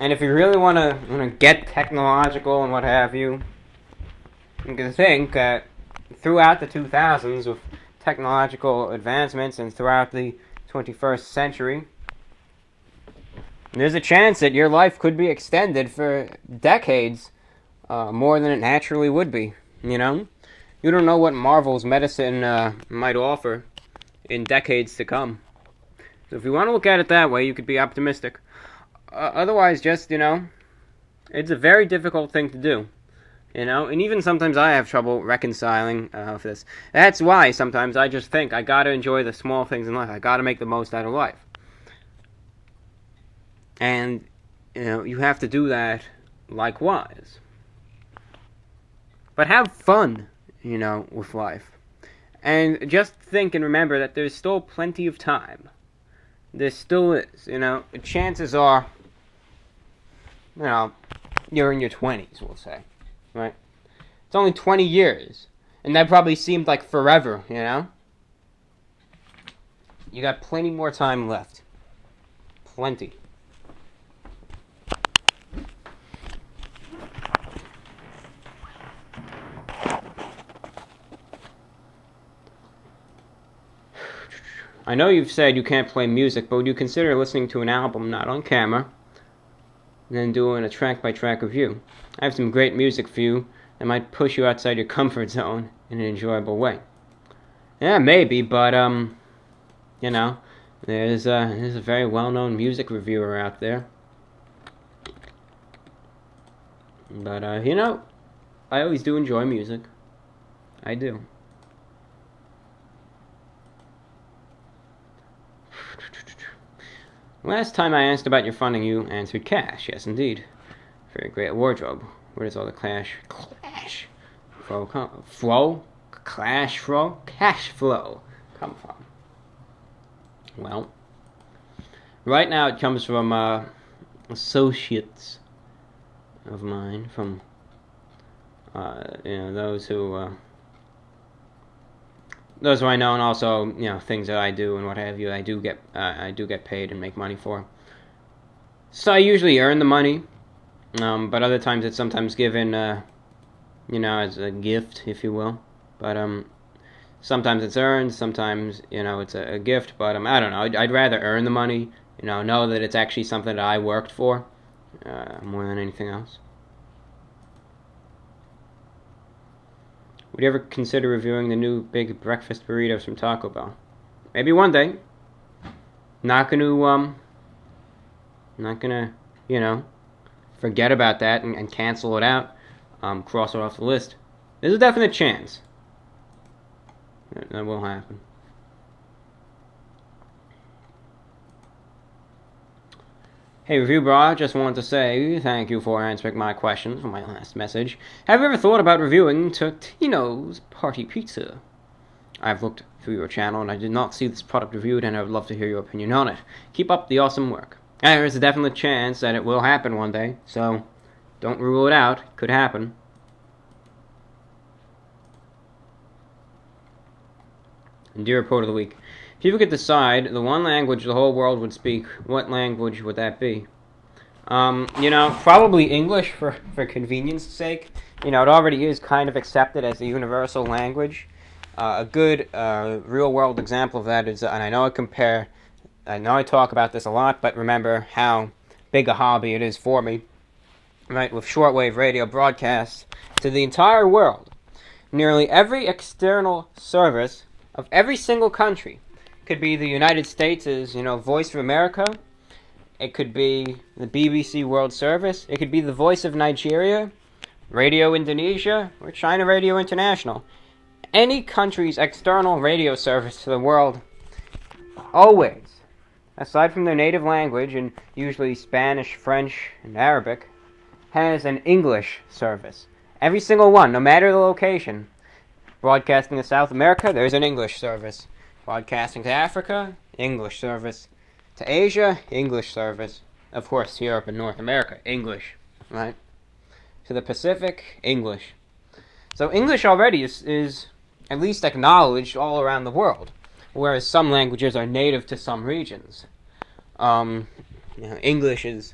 And if you really want to get technological and what have you, you can think that throughout the 2000s, with technological advancements and throughout the 21st century, there's a chance that your life could be extended for decades, more than it naturally would be, you know? You don't know what marvels medicine might offer in decades to come. So if you want to look at it that way, you could be optimistic. Otherwise, just, it's a very difficult thing to do, and even sometimes I have trouble reconciling with this. That's why sometimes I just think I gotta enjoy the small things in life. I gotta make the most out of life. And, you have to do that likewise. But have fun, with life. And just think and remember that there's still plenty of time. There still is, chances are, you're in your 20s, we'll say, right? It's only 20 years, and that probably seemed like forever, You got plenty more time left. Plenty. I know you've said you can't play music, but would you consider listening to an album not on camera, than doing a track-by-track review. I have some great music for you that might push you outside your comfort zone in an enjoyable way. Yeah, maybe, but, you know, there's a very well-known music reviewer out there. But, you know, I always do enjoy music. I do. Last time I asked about your funding, you answered cash. Yes, indeed. Very great wardrobe. Where does all the cash flow come come from? Well, right now it comes from associates of mine, from those who I know, and also things that I do and what have you. I do get paid and make money for. So I usually earn the money, but other times it's sometimes given, as a gift, if you will. But sometimes it's earned, sometimes it's a gift. But I don't know. I'd rather earn the money, know that it's actually something that I worked for, more than anything else. Would you ever consider reviewing the new big breakfast burritos from Taco Bell? Maybe one day. Not gonna, forget about that and cancel it out. Cross it off the list. There's a definite chance that will happen. Hey, Review Bra, just wanted to say thank you for answering my questions from my last message. Have you ever thought about reviewing Totino's Party Pizza? I've looked through your channel and I did not see this product reviewed, and I would love to hear your opinion on it. Keep up the awesome work. There is a definite chance that it will happen one day, so don't rule it out. It could happen. And dear Report of the Week. If you could decide the one language the whole world would speak, what language would that be? Probably English for convenience sake. It already is kind of accepted as the universal language. A good real-world example of that is, and I know I talk about this a lot, but remember how big a hobby it is for me, right, with shortwave radio broadcasts to the entire world. Nearly every external service of every single country. Could be the United States' Voice of America. It could be the BBC World Service. It could be the Voice of Nigeria, Radio Indonesia, or China Radio International. Any country's external radio service to the world, always, aside from their native language, and usually Spanish, French, and Arabic, has an English service. Every single one, no matter the location. Broadcasting to South America, there's an English service. Broadcasting to Africa, English service. To Asia, English service. Of course, Europe and North America, English, right? To the Pacific, English. So English already is at least acknowledged all around the world, whereas some languages are native to some regions. English is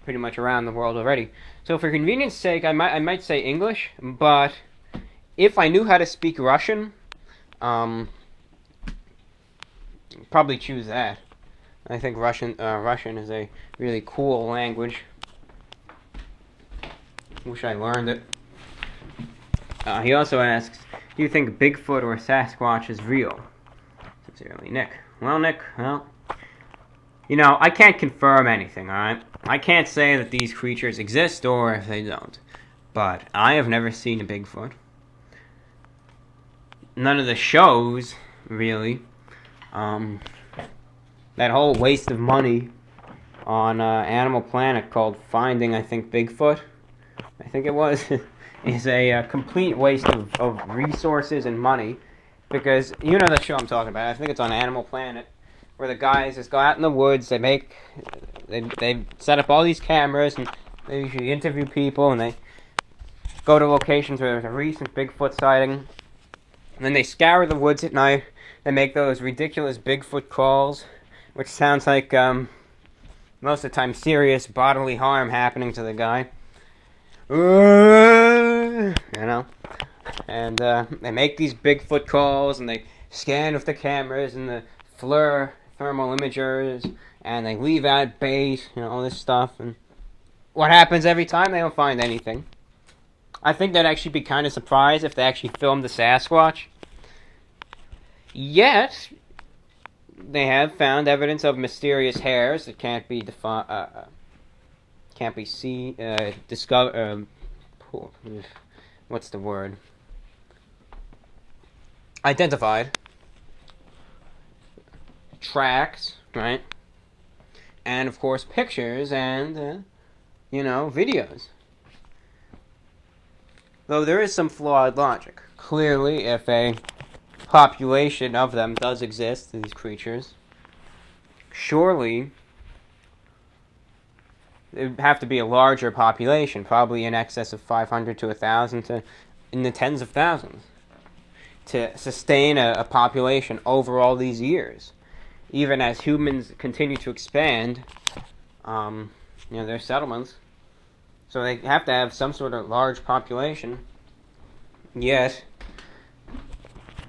pretty much around the world already. So for convenience sake, I might say English, but if I knew how to speak Russian, probably choose that. I think Russian is a really cool language. Wish I learned it. He also asks, do you think Bigfoot or Sasquatch is real? Sincerely, Nick. Well, Nick, I can't confirm anything, alright? I can't say that these creatures exist or if they don't. But I have never seen a Bigfoot. None of the shows, really. That whole waste of money on Animal Planet called Finding, I think, Bigfoot, I think it was, is a complete waste of resources and money, because you know the show I'm talking about. I think it's on Animal Planet, where the guys just go out in the woods, they set up all these cameras, and they usually interview people, and they go to locations where there's a recent Bigfoot sighting, and then they scour the woods at night. They make those ridiculous Bigfoot calls, which sounds like, most of the time, serious bodily harm happening to the guy. And they make these Bigfoot calls, and they scan with the cameras and the FLIR thermal imagers, and they leave out bait, all this stuff. And what happens every time? They don't find anything. I think they'd actually be kind of surprised if they actually filmed the Sasquatch. Yet, they have found evidence of mysterious hairs that can't be discovered. What's the word? Identified. Tracks, right? And of course, pictures and videos. Though there is some flawed logic. Clearly, if a population of them does exist, these creatures, surely it would have to be a larger population, probably in excess of 500 to 1,000 to in the tens of thousands, to sustain a population over all these years. Even as humans continue to expand, their settlements. So they have to have some sort of large population. Yet,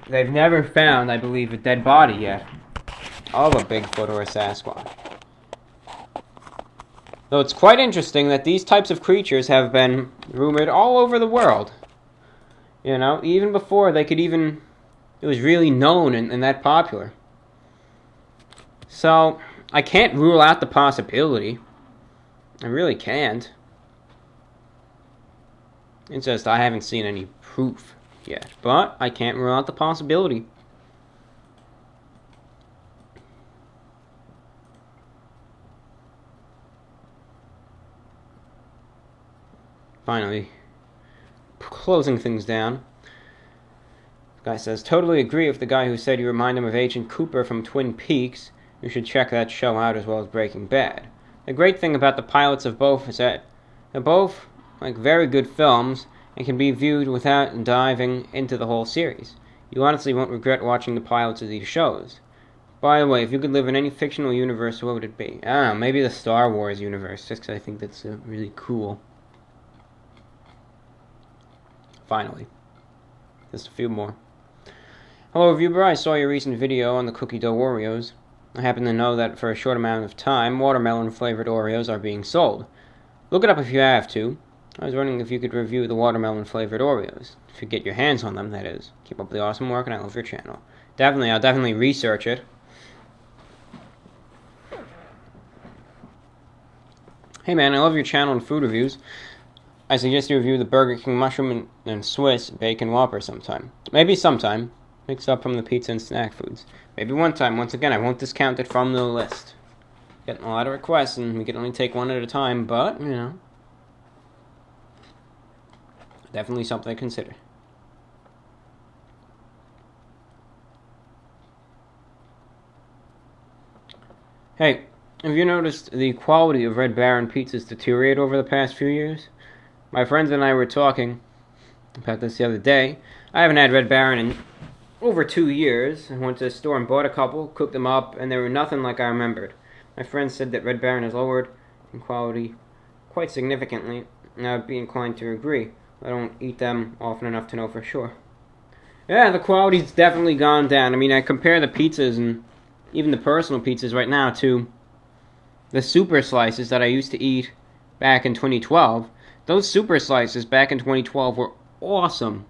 they've never found, I believe, a dead body yet of a Bigfoot or a Sasquatch. Though it's quite interesting that these types of creatures have been rumored all over the world. Even before it was really known and that popular. So, I can't rule out the possibility. I really can't. It's just I haven't seen any proof yet. But I can't rule out the possibility. Finally, closing things down. The guy says, totally agree with the guy who said you remind him of Agent Cooper from Twin Peaks. You should check that show out as well as Breaking Bad. The great thing about the pilots of both is that they're both very good films and can be viewed without diving into the whole series. You honestly won't regret watching the pilots of these shows. By the way, if you could live in any fictional universe, what would it be? I don't know, maybe the Star Wars universe, just because I think that's really cool. Finally. Just a few more. Hello, viewer. I saw your recent video on the cookie dough Oreos. I happen to know that for a short amount of time, watermelon-flavored Oreos are being sold. Look it up if you have to. I was wondering if you could review the watermelon-flavored Oreos. If you get your hands on them, that is. Keep up the awesome work, and I love your channel. I'll definitely research it. Hey man, I love your channel and food reviews. I suggest you review the Burger King mushroom and Swiss bacon Whopper sometime. Maybe sometime. Mixed up from the pizza and snack foods. Maybe one time. Once again, I won't discount it from the list. Getting a lot of requests, and we can only take one at a time, but, definitely something to consider. Hey, have you noticed the quality of Red Baron pizzas deteriorate over the past few years? My friends and I were talking about this the other day. I haven't had Red Baron in over 2 years. I went to the store and bought a couple, cooked them up, and they were nothing like I remembered. My friend said that Red Baron has lowered in quality quite significantly, and I would be inclined to agree. I don't eat them often enough to know for sure. Yeah, the quality's definitely gone down. I mean, I compare the pizzas and even the personal pizzas right now to the super slices that I used to eat back in 2012. Those super slices back in 2012 were awesome.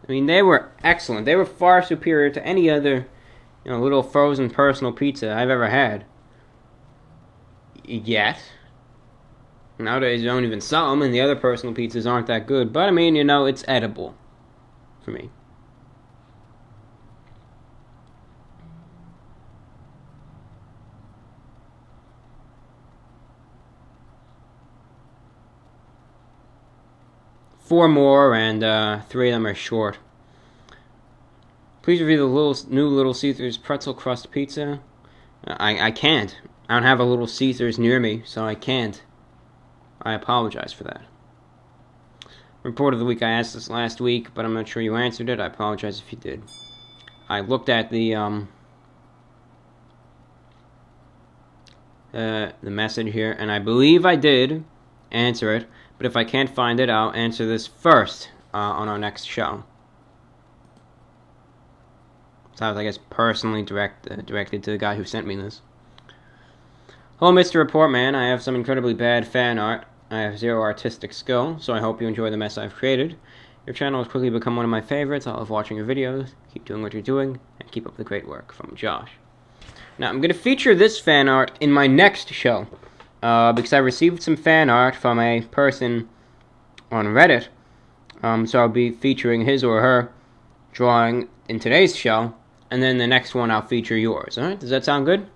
I mean, they were excellent. They were far superior to any other, little frozen personal pizza I've ever had. Yet, nowadays you don't even sell them, and the other personal pizzas aren't that good. But I mean, it's edible for me. Four more, and 3 of them are short. Please review the new Little Caesars pretzel crust pizza. I can't. I don't have a Little Caesars near me, so I can't. I apologize for that. Report of the week, I asked this last week, but I'm not sure you answered it. I apologize if you did. I looked at the message here, and I believe I did answer it. But if I can't find it, I'll answer this first on our next show. So I was, I guess, personally directed to the guy who sent me this. Hello, Mr. Report Man. I have some incredibly bad fan art. I have zero artistic skill, so I hope you enjoy the mess I've created. Your channel has quickly become one of my favorites. I love watching your videos. Keep doing what you're doing, and keep up the great work. From Josh. Now, I'm going to feature this fan art in my next show, because I received some fan art from a person on Reddit, so I'll be featuring his or her drawing in today's show, and then the next one I'll feature yours. Alright, does that sound good?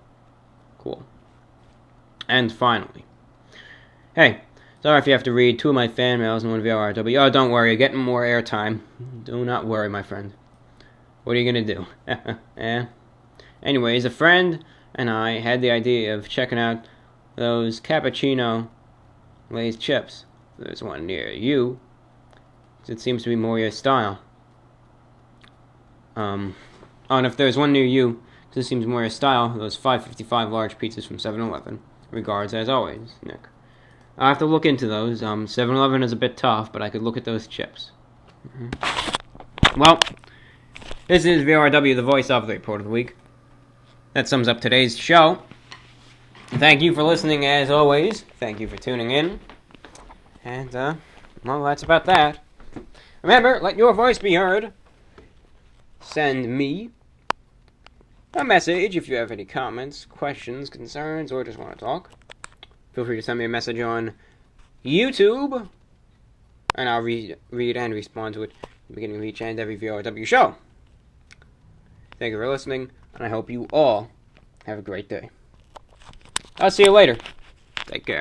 Cool. And finally, hey, sorry if you have to read 2 of my fan mails and 1 VORW. Oh, don't worry, you're getting more airtime. Do not worry, my friend. What are you going to do? Yeah. Anyways, a friend and I had the idea of checking out those cappuccino Lay's chips. There's one near you. It seems to be more your style. And if there's one near you, because it seems more your style, those $5.55 large pizzas from 7-Eleven. Regards, as always, Nick. I'll have to look into those. 7-Eleven is a bit tough, but I could look at those chips. Well, this is VORW, the voice of the Report of the Week. That sums up today's show. Thank you for listening, as always. Thank you for tuning in. And, well, that's about that. Remember, let your voice be heard. Send me a message if you have any comments, questions, concerns, or just want to talk. Feel free to send me a message on YouTube, and I'll read and respond to it at the beginning of each and every VOW show. Thank you for listening, and I hope you all have a great day. I'll see you later. Take care.